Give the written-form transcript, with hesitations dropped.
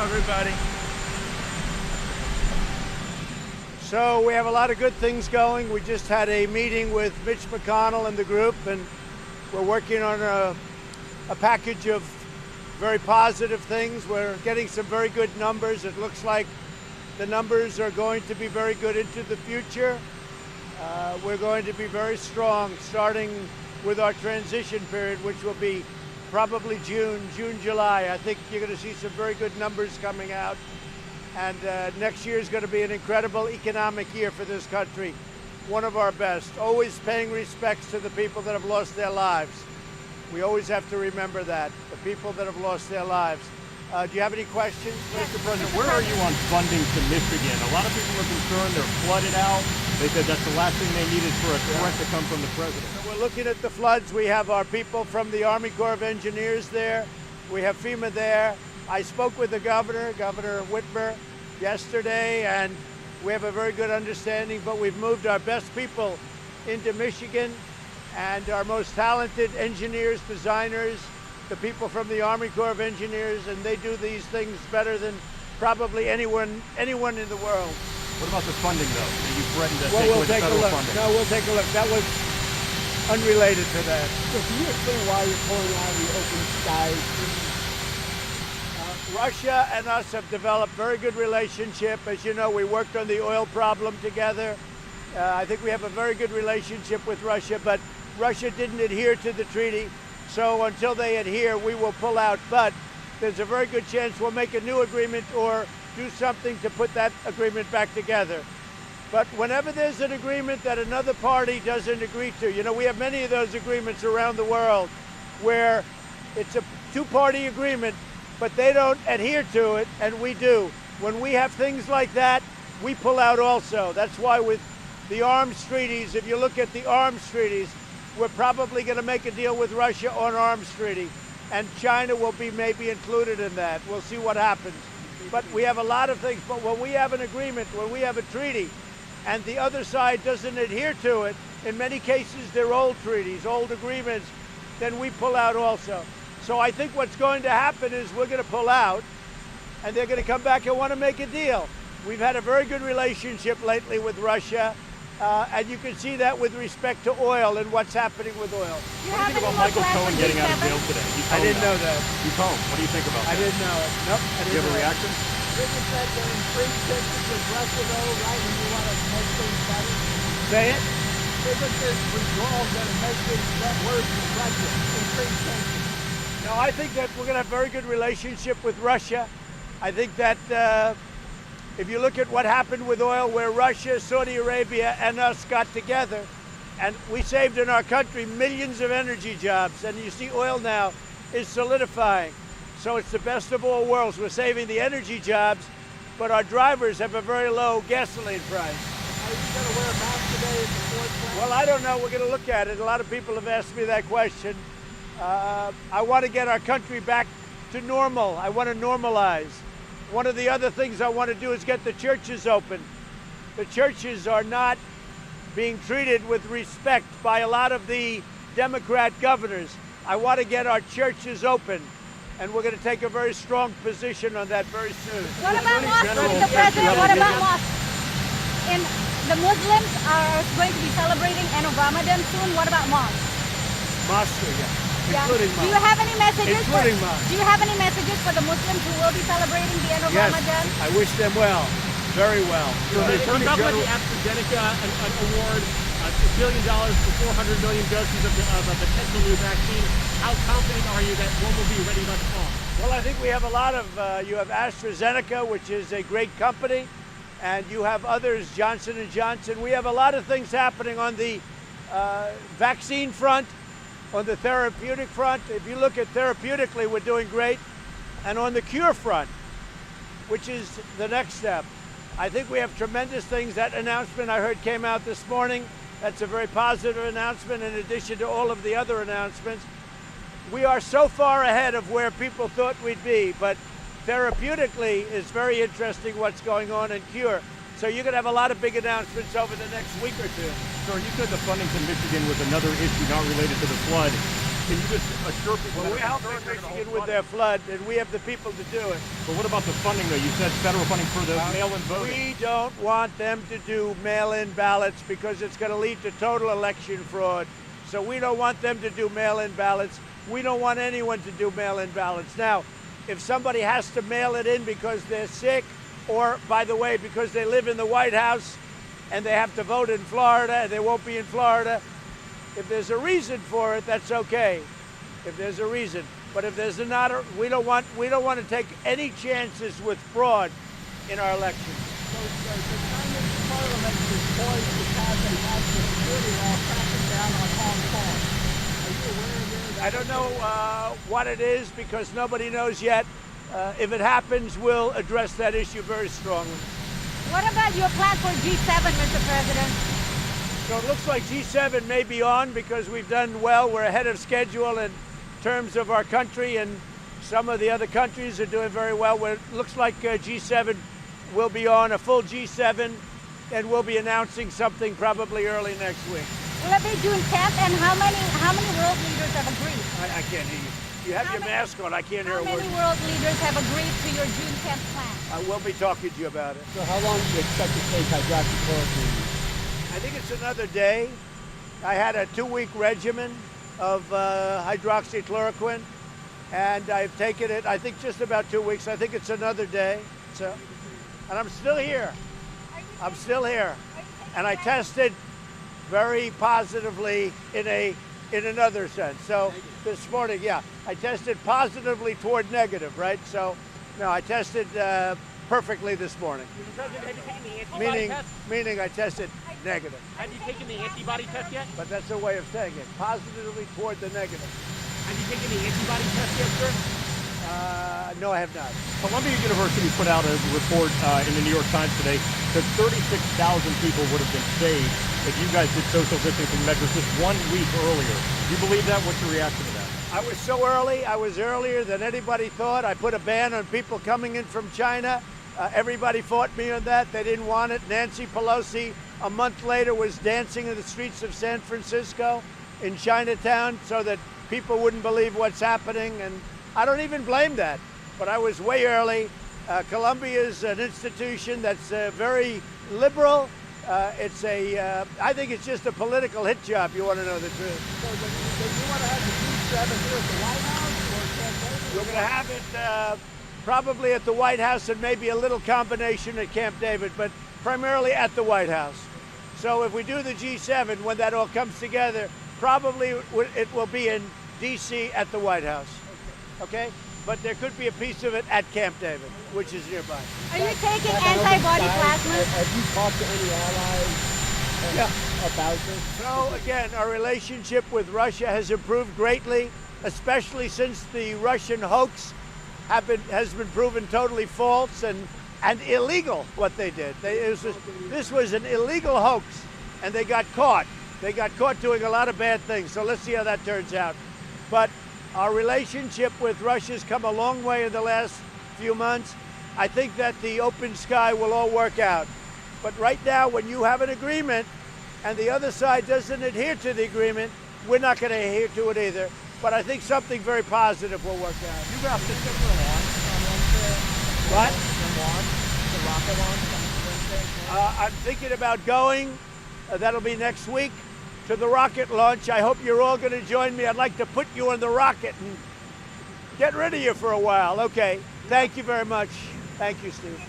everybody. So we have a lot of good things going. We just had a meeting with Mitch McConnell and the group, and we're working on a package of very positive things. We're getting some very good numbers. It looks like the numbers are going to be very good into the future. We're going to be very strong, starting with our transition period, which will be probably June, July. I think you're going to see some very good numbers coming out. And next year is going to be an incredible economic year for this country, one of our best. Always paying respects to the people that have lost their lives. We always have to remember that, the people that have lost their lives. Do you have any questions? Mr. President, where are you on funding to Michigan? A lot of people are concerned they're flooded out. They said that's the last thing they needed for a threat to come from the president. So we're looking at the floods. We have our people from the Army Corps of Engineers there. We have FEMA there. I spoke with the governor, Governor Whitmer, yesterday, and we have a very good understanding, but we've moved our best people into Michigan and our most talented engineers, designers, the people from the Army Corps of Engineers, and they do these things better than probably anyone in the world. What about the funding, though? You threatened to we'll take take away the federal a look. funding. No, we'll take a look. That was unrelated to that. So can you explain why you're pulling out of the open skies? Russia and us have developed very good relationship. As you know, we worked on the oil problem together. I think we have a very good relationship with Russia, but Russia didn't adhere to the treaty. So until they adhere, we will pull out. But there's a very good chance we'll make a new agreement or do something to put that agreement back together. But whenever there's an agreement that another party doesn't agree to, you know, we have many of those agreements around the world where it's a two-party agreement, but they don't adhere to it, and we do. When we have things like that, we pull out also. That's why with the arms treaties, if you look at the arms treaties, we're probably going to make a deal with Russia on arms treaty, and China will be maybe included in that. We'll see what happens. But we have a lot of things. But when we have an agreement, when we have a treaty, and the other side doesn't adhere to it, in many cases they're old treaties, old agreements, then we pull out also. So I think what's going to happen is we're going to pull out, and they're going to come back and want to make a deal. We've had a very good relationship lately with Russia. And you can see that with respect to oil and what's happening with oil. What do you think about Michael Cohen getting out of jail today? I didn't know that. He's home. What do you think about that? I didn't know it. Nope. I didn't Do you have a know it. reaction? Isn't that getting free tickets with Russia, though, right, when you want to make things better? Say it. Isn't this withdrawal going to make things worse with Russia and free tickets? No, I think that we're going to have a very good relationship with Russia. I think that if you look at what happened with oil, where Russia, Saudi Arabia, and us got together, and we saved in our country millions of energy jobs, and you see oil now is solidifying. So it's the best of all worlds. We're saving the energy jobs, but our drivers have a very low gasoline price. Are you going to wear a mask today at the Ford plant? Well, I don't know. We're going to look at it. A lot of people have asked me that question. I want to get our country back to normal. I want to normalize. One of the other things I want to do is get the churches open. The churches are not being treated with respect by a lot of the Democrat governors. I want to get our churches open, and we're going to take a very strong position on that very soon. What about mosques, Mr. President? What about mosques? And the Muslims are going to be celebrating end of Ramadan soon. What about mosques? Mosques, yeah. Yeah. Including Do you mosques. have any messages? Including mosques. Do you have any messages for the Muslims who will be celebrating the end of Yes, Ramadan? I wish them well, very well. So the Attorney Talk about General... the AstraZeneca an award, $1 billion for 400 million doses of the potential new vaccine. How confident are you that one will be ready by the fall? Well, I think we have a lot of, you have AstraZeneca, which is a great company, and you have others, Johnson & Johnson. We have a lot of things happening on the vaccine front, on the therapeutic front. If you look at therapeutically, we're doing great. And on the cure front, which is the next step, I think we have tremendous things. That announcement I heard came out this morning. That's a very positive announcement in addition to all of the other announcements. We are so far ahead of where people thought we'd be, but therapeutically it's very interesting what's going on in cure. So you're going to have a lot of big announcements over the next week or two. Sir, you said the funding to Michigan was another issue not related to the flood. Can you just assure people Well, that we're are helping concerned they're gonna Michigan hold with funds? their flood, and we have the people to do it. But what about the funding, though? You said federal funding for the mail-in voting. We don't want them to do mail-in ballots because it's going to lead to total election fraud. So we don't want them to do mail-in ballots. We don't want anyone to do mail-in ballots. Now, if somebody has to mail it in because they're sick, or, by the way, because they live in the White House and they have to vote in Florida and they won't be in Florida, if there's a reason for it, that's okay. If there's a reason. But if there's not, we don't want to take any chances with fraud in our elections. So the Chinese parliament is poised to pass a national security law cracking down on Hong Kong. Are you aware of this? I don't know what it is because nobody knows yet. If it happens, we'll address that issue very strongly. What about your plan for G7, Mr. President? So it looks like G7 may be on because we've done well. We're ahead of schedule in terms of our country, and some of the other countries are doing very well. It looks like G7 will be on, a full G7, and we'll be announcing something probably early next week. Will it be June 10th? And how many world leaders have agreed? I can't hear you. You have your mask on. I can't hear a How word. many world leaders have agreed to your June 10th plan? We'll be talking to you about it. So how long do you expect to take hydroxychloroquine? I think it's another day. I had a 2-week regimen of hydroxychloroquine, and I've taken it, I think, just about 2 weeks. I think it's another day. So, and I'm still here. I'm still here. And I tested very positively in another sense. So this morning, yeah, I tested positively toward negative, right? So, no, I tested perfectly this morning. Mr. President, have you taken the antibody test? Meaning I tested negative. Have you taken the antibody test yet? But that's a way of saying it. Positively toward the negative. Have you taken the antibody test yet, sir? No, I have not. Columbia University put out a report in the New York Times today that 36,000 people would have been saved if you guys did social distancing measures just 1 week earlier. Do you believe that? What's your reaction to that? I was so early. I was earlier than anybody thought. I put a ban on people coming in from China. Everybody fought me on that. They didn't want it. Nancy Pelosi, a month later, was dancing in the streets of San Francisco in Chinatown so that people wouldn't believe what's happening. And I don't even blame that. But I was way early. Columbia is an institution that's very liberal. I think it's just a political hit job, you want to know the truth. So do you want to have the G7 here at the White House or Camp David? We're going to have it probably at the White House and maybe a little combination at Camp David, but primarily at the White House. So if we do the G7, when that all comes together, probably it will be in D.C. at the White House. Okay? But there could be a piece of it at Camp David, which is nearby. Are you taking antibody plasma? Have you talked to any allies about this? So again, our relationship with Russia has improved greatly, especially since the Russian hoax has been proven totally false and illegal. What they did, this was an illegal hoax, and they got caught. They got caught doing a lot of bad things. So let's see how that turns out. But our relationship with Russia has come a long way in the last few months. I think that the open sky will all work out. But right now, when you have an agreement and the other side doesn't adhere to the agreement, we're not going to adhere to it either. But I think something very positive will work out. You got this for launch on Wednesday? What? The rocket launch on Wednesday? I'm thinking about going. That'll be next week. To the rocket launch. I hope you're all going to join me. I'd like to put you on the rocket and get rid of you for a while. Okay. Thank you very much. Thank you, Steve.